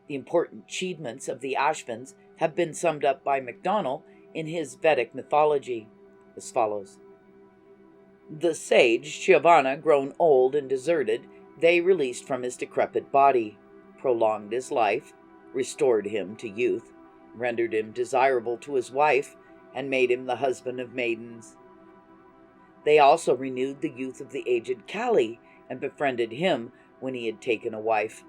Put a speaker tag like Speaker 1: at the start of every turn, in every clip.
Speaker 1: The important achievements of the Ashvins have been summed up by MacDonald in his Vedic mythology as follows. The sage Shivana, grown old and deserted, they released from his decrepit body, prolonged his life, restored him to youth, rendered him desirable to his wife, and made him the husband of maidens. They also renewed the youth of the aged Kali and befriended him when he had taken a wife.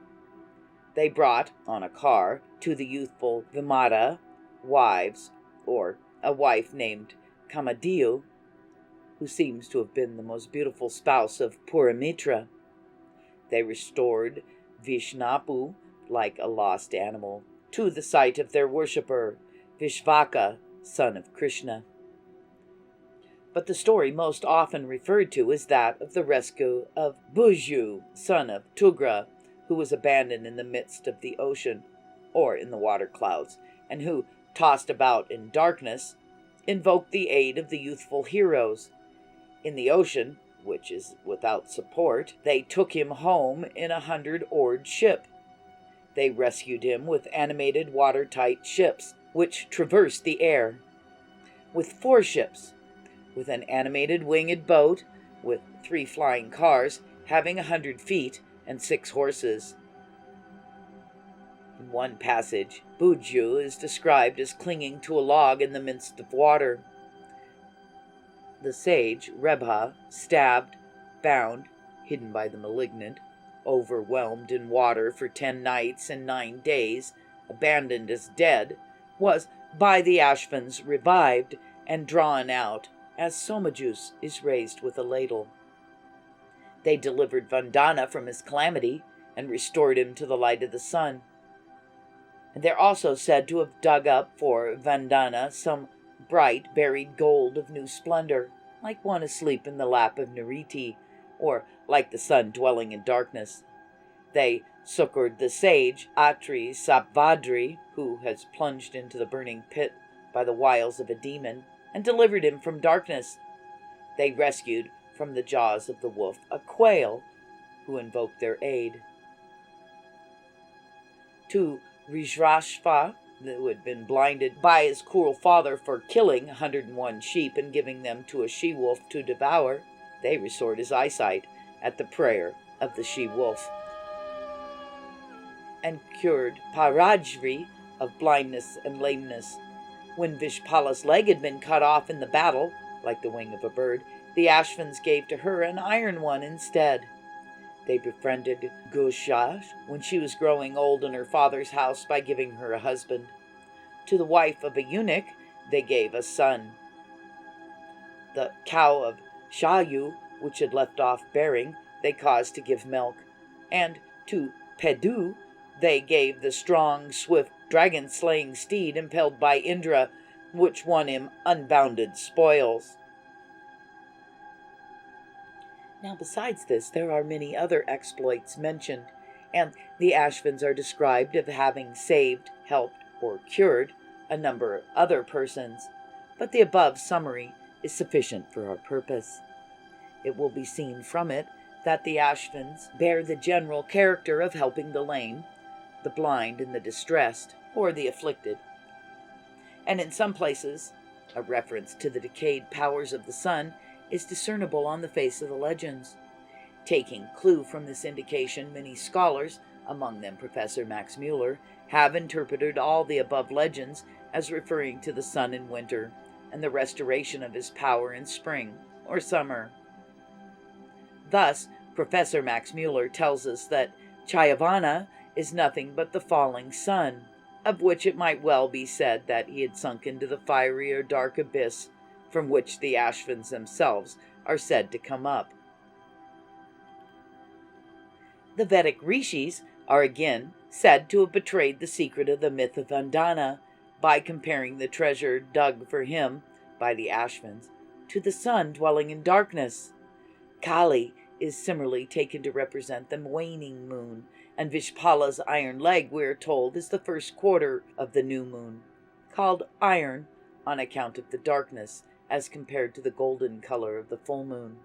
Speaker 1: They brought, on a car, to the youthful Vimata wives, or a wife named Kamadiyu, who seems to have been the most beautiful spouse of Puramitra. They restored Vishnapu, like a lost animal, to the sight of their worshipper, Vishvaka, son of Krishna. But the story most often referred to is that of the rescue of Bhuju, son of Tugra, who was abandoned in the midst of the ocean, or in the water clouds, and who, tossed about in darkness, invoked the aid of the youthful heroes. In the ocean, which is without support, they took him home in a 100-oared ship. They rescued him with animated watertight ships, which traversed the air. With 4 ships, with an animated winged boat, with 3 flying cars, having 100 feet and 6 horses. In one passage, Bhuju is described as clinging to a log in the midst of water. The sage, Rebha, stabbed, bound, hidden by the malignant, overwhelmed in water for 10 nights and 9 days, abandoned as dead, was by the Ashvins revived and drawn out, as soma juice is raised with a ladle. They delivered Vandana from his calamity and restored him to the light of the sun. And they're also said to have dug up for Vandana some bright buried gold of new splendor, like one asleep in the lap of Niriti, or like the sun dwelling in darkness. They succored the sage Atri Sapvadri, who has plunged into the burning pit by the wiles of a demon, and delivered him from darkness. They rescued from the jaws of the wolf a quail, who invoked their aid. To Rijrashva, who had been blinded by his cruel father for killing 101 sheep and giving them to a she-wolf to devour, they restored his eyesight at the prayer of the she-wolf, and cured Parajri of blindness and lameness. When Vishpala's leg had been cut off in the battle, like the wing of a bird, the Ashvins gave to her an iron one instead. They befriended Goshash when she was growing old in her father's house by giving her a husband. To the wife of a eunuch, they gave a son. The cow of Shayu, which had left off bearing, they caused to give milk. And to Pedu, they gave the strong, swift, dragon-slaying steed impelled by Indra, which won him unbounded spoils. Now, besides this, there are many other exploits mentioned, and the Ashvins are described as having saved, helped, or cured a number of other persons, but the above summary is sufficient for our purpose. It will be seen from it that the Ashvins bear the general character of helping the lame, the blind, and the distressed, or the afflicted. And in some places, a reference to the decayed powers of the sun is discernible on the face of the legends. Taking clue from this indication, many scholars, among them Professor Max Muller, have interpreted all the above legends as referring to the sun in winter and the restoration of his power in spring or summer. Thus, Professor Max Muller tells us that Chayavana is nothing but the falling sun, of which it might well be said that he had sunk into the fiery or dark abyss from which the Ashvins themselves are said to come up. The Vedic rishis are again said to have betrayed the secret of the myth of Vandana by comparing the treasure dug for him by the Ashvins to the sun dwelling in darkness. Kali is similarly taken to represent the waning moon, and Vishpala's iron leg, we are told, is the first quarter of the new moon, called iron on account of the darkness as compared to the golden color of the full moon.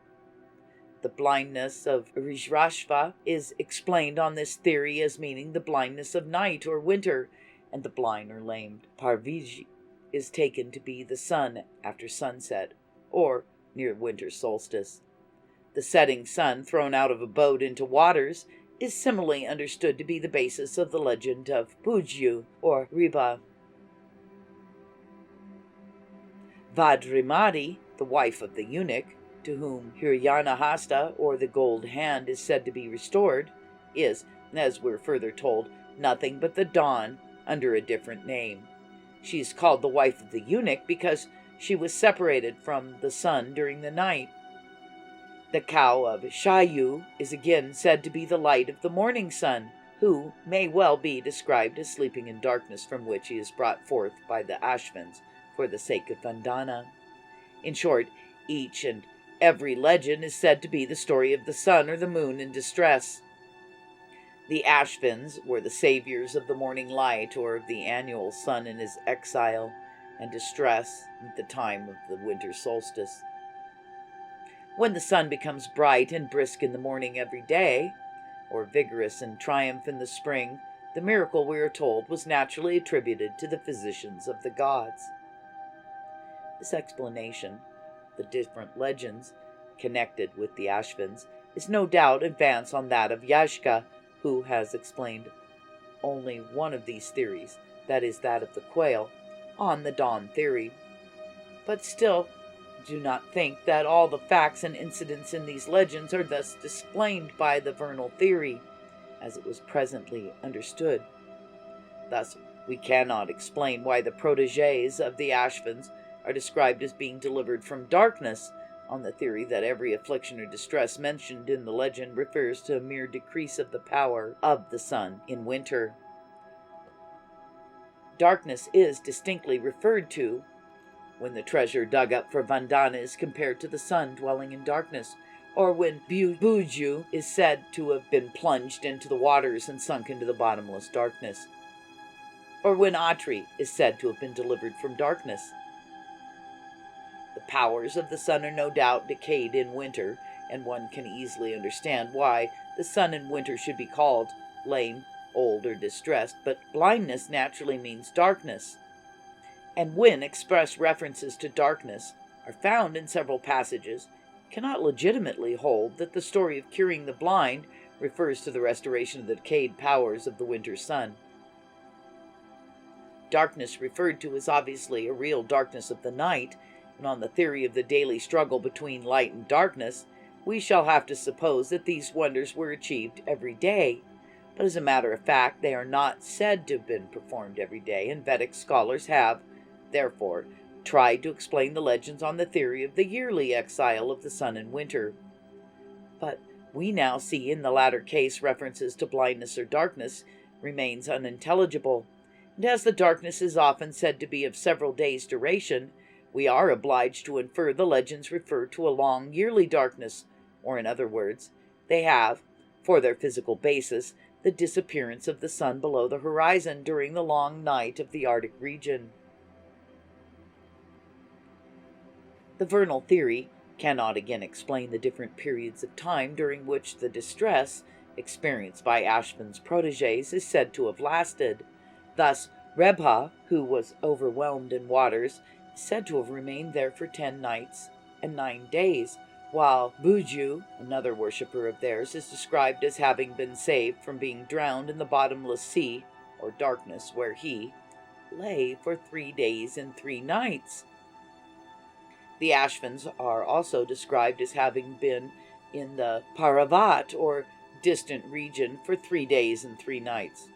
Speaker 1: The blindness of Rijrashva is explained on this theory as meaning the blindness of night or winter, and the blind or lamed Parviji is taken to be the sun after sunset, or near winter solstice. The setting sun thrown out of a boat into waters is similarly understood to be the basis of the legend of Pujyu or Riba. Vadrimati, the wife of the eunuch, to whom Hiryanahasta, or the gold hand, is said to be restored, is, as we're further told, nothing but the dawn under a different name. She is called the wife of the eunuch because she was separated from the sun during the night. The cow of Shayu is again said to be the light of the morning sun, who may well be described as sleeping in darkness from which he is brought forth by the Ashvins for the sake of Vandana. In short, each and every legend is said to be the story of the sun or the moon in distress. The Ashvins were the saviors of the morning light, or of the annual sun in his exile and distress at the time of the winter solstice. When the sun becomes bright and brisk in the morning every day, or vigorous and triumph in the spring, the miracle, we are told, was naturally attributed to the physicians of the gods. This explanation, the different legends connected with the Ashvins, is no doubt advance on that of Yashka, who has explained only one of these theories, that is, that of the quail, on the dawn theory. But still, do not think that all the facts and incidents in these legends are thus explained by the vernal theory, as it was presently understood. Thus, we cannot explain why the protégés of the Ashvins are described as being delivered from darkness, on the theory that every affliction or distress mentioned in the legend refers to a mere decrease of the power of the sun in winter. Darkness is distinctly referred to when the treasure dug up for Vandana is compared to the sun dwelling in darkness, or when Buju is said to have been plunged into the waters and sunk into the bottomless darkness, or when Atri is said to have been delivered from darkness. The powers of the sun are no doubt decayed in winter, and one can easily understand why the sun in winter should be called lame, old, or distressed, but blindness naturally means darkness. And when express references to darkness are found in several passages, cannot legitimately hold that the story of curing the blind refers to the restoration of the decayed powers of the winter sun. Darkness referred to is obviously a real darkness of the night, and on the theory of the daily struggle between light and darkness, we shall have to suppose that these wonders were achieved every day. But as a matter of fact, they are not said to have been performed every day, and Vedic scholars have, therefore, tried to explain the legends on the theory of the yearly exile of the sun in winter. But we now see in the latter case references to blindness or darkness remains unintelligible, and as the darkness is often said to be of several days' duration, we are obliged to infer the legends refer to a long yearly darkness, or in other words, they have, for their physical basis, the disappearance of the sun below the horizon during the long night of the Arctic region. The vernal theory cannot again explain the different periods of time during which the distress experienced by Ashvin's protégés is said to have lasted. Thus, Rebha, who was overwhelmed in waters, is said to have remained there for 10 nights and 9 days, while Buju, another worshipper of theirs, is described as having been saved from being drowned in the bottomless sea, or darkness, where he lay for 3 days and 3 nights. The Ashvins are also described as having been in the Paravat, or distant region, for 3 days and 3 nights.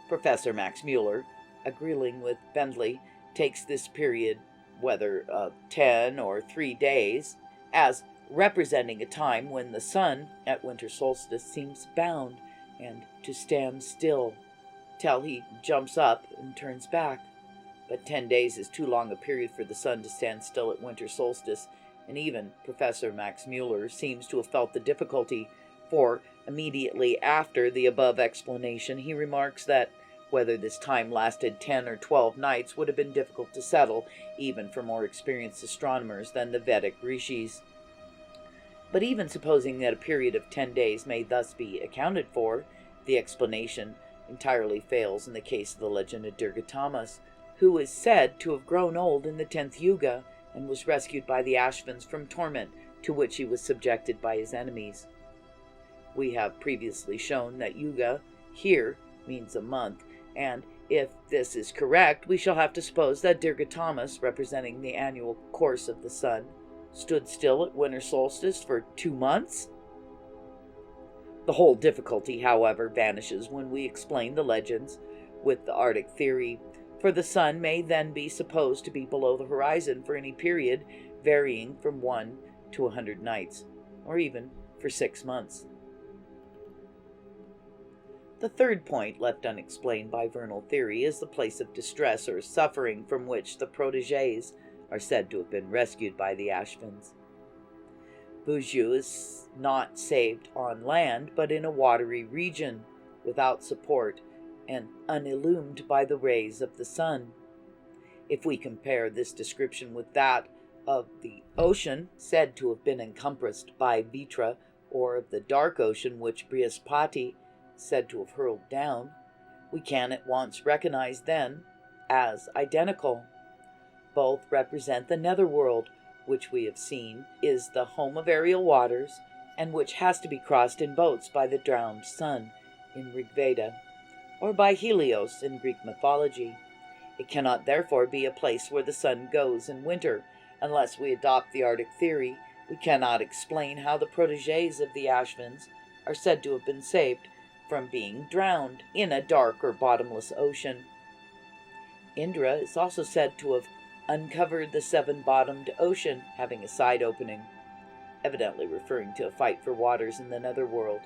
Speaker 1: Professor Max Mueller, agreeing with Bentley, takes this period, whether of 10 or 3 days, as representing a time when the sun at winter solstice seems bound and to stand still, till he jumps up and turns back. But 10 days is too long a period for the sun to stand still at winter solstice, and even Professor Max Mueller seems to have felt the difficulty, for immediately after the above explanation he remarks that whether this time lasted 10 or 12 nights would have been difficult to settle, even for more experienced astronomers than the Vedic rishis. But even supposing that a period of 10 days may thus be accounted for, the explanation entirely fails in the case of the legend of Dirghatamas, who is said to have grown old in the 10th Yuga and was rescued by the Ashvins from torment to which he was subjected by his enemies. We have previously shown that Yuga here means a month, and if this is correct, we shall have to suppose that Dirghatamas, representing the annual course of the sun, stood still at winter solstice for 2 months? The whole difficulty, however, vanishes when we explain the legends with the Arctic theory, for the sun may then be supposed to be below the horizon for any period varying from 1 to 100 nights, or even for 6 months. The third point left unexplained by vernal theory is the place of distress or suffering from which the protégés are said to have been rescued by the Ashvins. Buju is not saved on land, but in a watery region, without support and unillumined by the rays of the sun. If we compare this description with that of the ocean, said to have been encompassed by Vitra, or of the dark ocean which Brihaspati said to have hurled down, we can at once recognize them as identical. Both represent the netherworld, which we have seen is the home of aerial waters, and which has to be crossed in boats by the drowned sun in Rig Veda, or by Helios in Greek mythology. It cannot therefore be a place where the sun goes in winter. Unless we adopt the Arctic theory, we cannot explain how the protégés of the Ashvins are said to have been saved from being drowned in a dark or bottomless ocean. Indra is also said to have uncovered the seven-bottomed ocean, having a side opening, evidently referring to a fight for waters in the netherworld.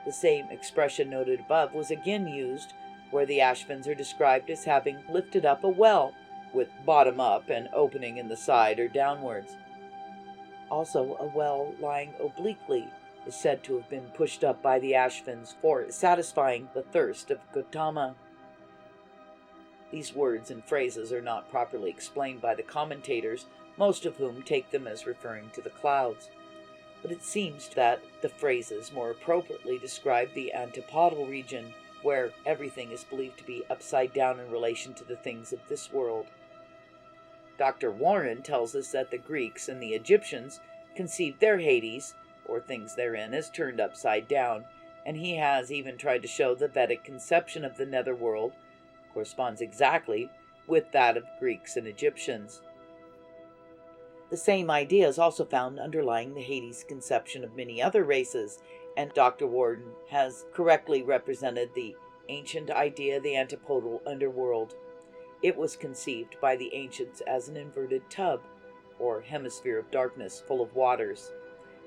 Speaker 1: The same expression noted above was again used where the Ashvins are described as having lifted up a well, with bottom up and opening in the side or downwards. Also, a well lying obliquely is said to have been pushed up by the Ashvins for satisfying the thirst of Gautama. These words and phrases are not properly explained by the commentators, most of whom take them as referring to the clouds. But it seems that the phrases more appropriately describe the antipodal region, where everything is believed to be upside down in relation to the things of this world. Dr. Warren tells us that the Greeks and the Egyptians conceived their Hades, or things therein, as turned upside down, and he has even tried to show the Vedic conception of the netherworld corresponds exactly with that of Greeks and Egyptians. The same idea is also found underlying the Hades conception of many other races, and Dr. Warren has correctly represented the ancient idea of the antipodal underworld. It was conceived by the ancients as an inverted tub, or hemisphere of darkness full of waters,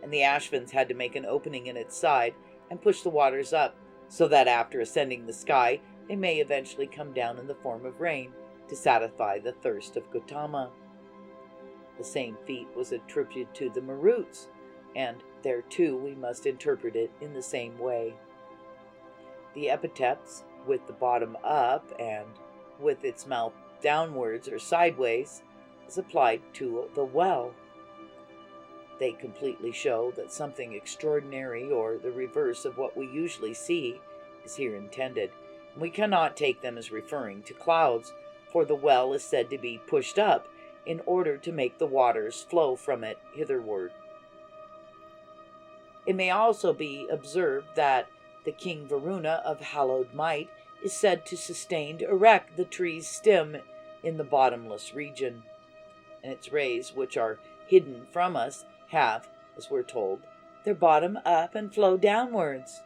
Speaker 1: and the Ashvins had to make an opening in its side and push the waters up, so that after ascending the sky, they may eventually come down in the form of rain to satisfy the thirst of Gautama. The same feat was attributed to the Maruts, and there too we must interpret it in the same way. The epithets, with the bottom up and with its mouth downwards or sideways, is applied to the well. They completely show that something extraordinary, or the reverse of what we usually see, is here intended. We cannot take them as referring to clouds, for the well is said to be pushed up in order to make the waters flow from it hitherward. It may also be observed that the king Varuna of hallowed might is said to sustain erect the tree's stem in the bottomless region, and its rays, which are hidden from us, have, as we're told, their bottom up and flow downwards.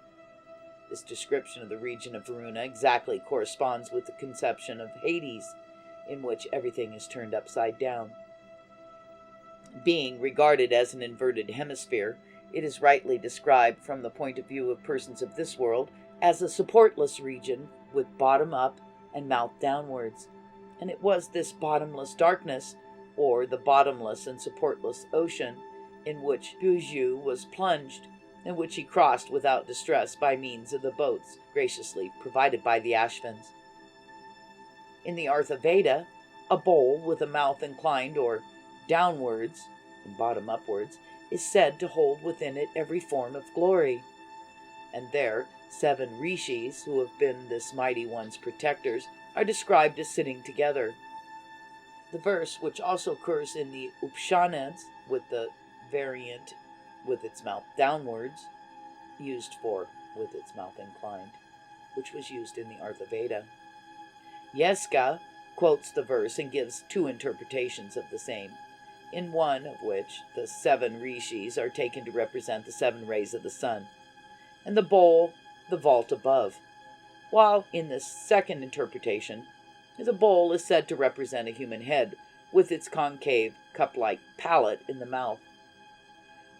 Speaker 1: This description of the region of Varuna exactly corresponds with the conception of Hades, in which everything is turned upside down. Being regarded as an inverted hemisphere, it is rightly described from the point of view of persons of this world as a supportless region with bottom up and mouth downwards. And it was this bottomless darkness, or the bottomless and supportless ocean, in which Buju was plunged, and which he crossed without distress by means of the boats graciously provided by the Ashvins. In the Artha Veda, a bowl with a mouth inclined or downwards and bottom upwards is said to hold within it every form of glory. And there, 7 rishis, who have been this mighty one's protectors, are described as sitting together. The verse, which also occurs in the Upanishads, with the variant with its mouth downwards, used for with its mouth inclined, which was used in the Artha Veda. Yeska quotes the verse and gives 2 interpretations of the same, in one of which the 7 rishis are taken to represent the 7 rays of the sun, and the bowl the vault above, while in the second interpretation, the bowl is said to represent a human head with its concave, cup-like palate in the mouth.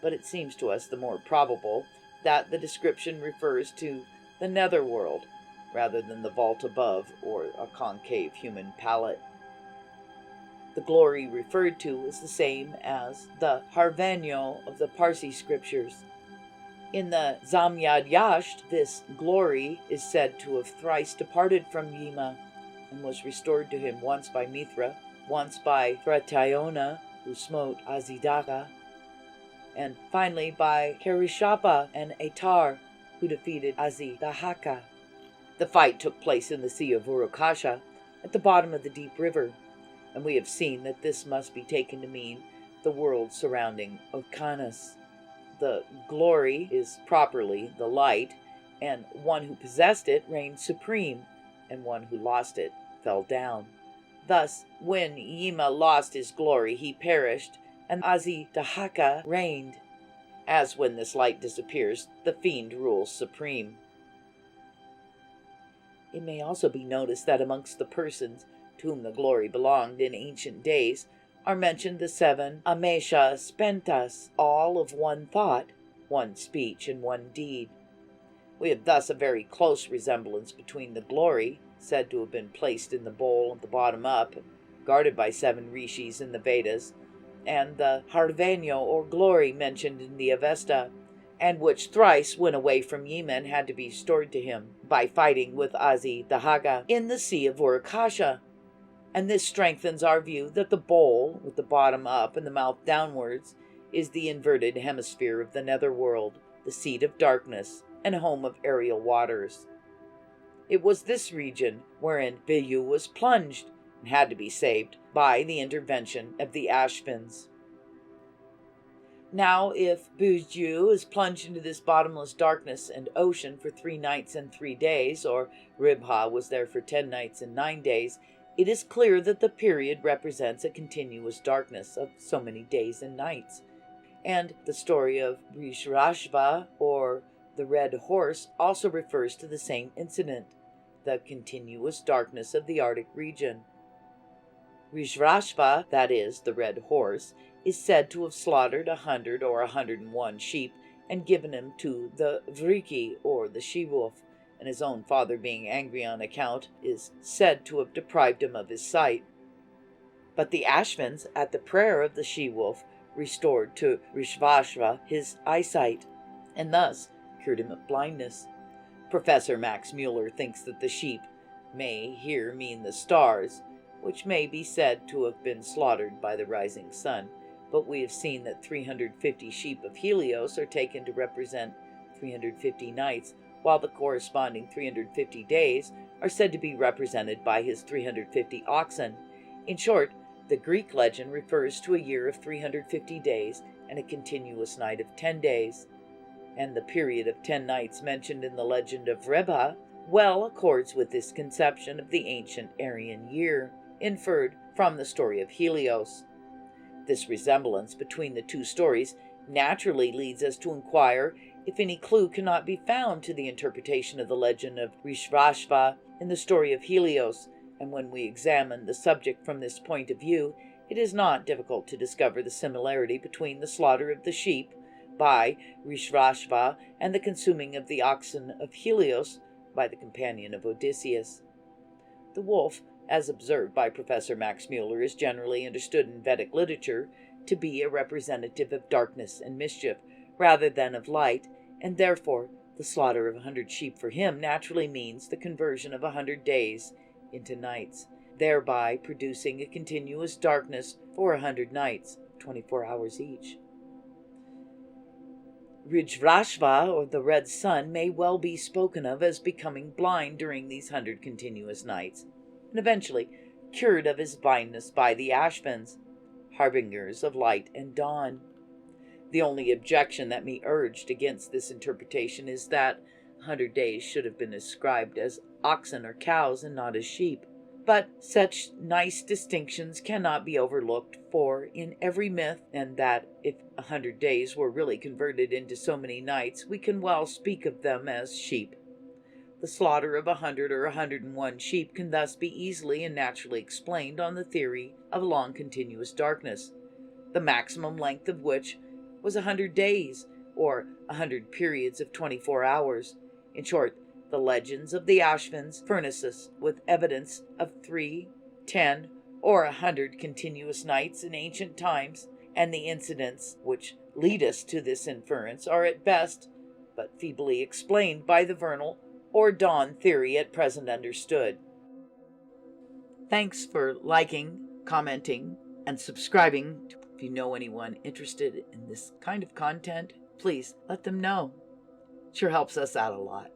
Speaker 1: But it seems to us the more probable that the description refers to the netherworld rather than the vault above or a concave human palate. The glory referred to is the same as the Harvanyo of the Parsi scriptures. In the Zamyad Yasht, this glory is said to have thrice departed from Yima and was restored to him once by Mithra, once by Thratayona, who smote Azidaka, and finally by Karishapa and Atar, who defeated Azidahaka. The fight took place in the Sea of Urukasha, at the bottom of the deep river, and we have seen that this must be taken to mean the world surrounding Okanas. The glory is properly the light, and one who possessed it reigned supreme, and one who lost it fell down. Thus, when Yima lost his glory, he perished, and Azidahaka reigned. As when this light disappears, the fiend rules supreme. It may also be noticed that amongst the persons to whom the glory belonged in ancient days are mentioned the 7 Amesha Spentas, all of one thought, one speech, and one deed. We have thus a very close resemblance between the glory, said to have been placed in the bowl at the bottom up, guarded by 7 rishis in the Vedas, and the Harvanyo or glory mentioned in the Avesta, and which thrice went away from Yima and had to be restored to him by fighting with Azidahaka in the Sea of Urukasha. And this strengthens our view that the bowl, with the bottom up and the mouth downwards, is the inverted hemisphere of the netherworld, the seat of darkness and home of aerial waters. It was this region wherein VIII was plunged and had to be saved by the intervention of the Ashvins. Now, if VIII is plunged into this bottomless darkness and ocean for 3 nights and 3 days, or Ribha was there for 10 nights and 9 days, it is clear that the period represents a continuous darkness of so many days and nights. And the story of Vrishrashva, or the Red Horse, also refers to the same incident, the continuous darkness of the Arctic region. Vrishrashva, that is, the Red Horse, is said to have slaughtered 100 or 101 sheep and given them to the Vriki, or the she-wolf, and his own father, being angry on account, is said to have deprived him of his sight. But the Ashvins, at the prayer of the she-wolf, restored to Vrishrashva his eyesight, and thus cured him of blindness. Professor Max Mueller thinks that the sheep may here mean the stars, which may be said to have been slaughtered by the rising sun, but we have seen that 350 sheep of Helios are taken to represent 350 nights, while the corresponding 350 days are said to be represented by his 350 oxen. In short, the Greek legend refers to a year of 350 days and a continuous night of 10 days, and the period of 10 nights mentioned in the legend of Ribha well accords with this conception of the ancient Aryan year, inferred from the story of Helios. This resemblance between the 2 stories naturally leads us to inquire if any clue cannot be found to the interpretation of the legend of Vrishrashva in the story of Helios, and when we examine the subject from this point of view, it is not difficult to discover the similarity between the slaughter of the sheep by Vrishrashva and the consuming of the oxen of Helios by the companion of Odysseus. The wolf, as observed by Professor Max Mueller, is generally understood in Vedic literature to be a representative of darkness and mischief rather than of light, and therefore the slaughter of 100 sheep for him naturally means the conversion of 100 days into nights, thereby producing a continuous darkness for 100 nights, 24 hours each. Rijvrashva, or the red sun, may well be spoken of as becoming blind during these 100 continuous nights, and eventually cured of his blindness by the Ashvins, harbingers of light and dawn. The only objection that may be urged against this interpretation is that 100 days should have been ascribed as oxen or cows and not as sheep. But such nice distinctions cannot be overlooked, for in every myth, and that if 100 days were really converted into so many nights, we can well speak of them as sheep. The slaughter of 100 or 101 sheep can thus be easily and naturally explained on the theory of a long continuous darkness, the maximum length of which was 100 days, or 100 periods of 24 hours. In short, the legends of the Ashvins furnish us with evidence of 3, 10, or 100 continuous nights in ancient times, and the incidents which lead us to this inference are at best but feebly explained by the vernal or dawn theory at present understood. Thanks for liking, commenting, and subscribing. If you know anyone interested in this kind of content, please let them know. Sure helps us out a lot.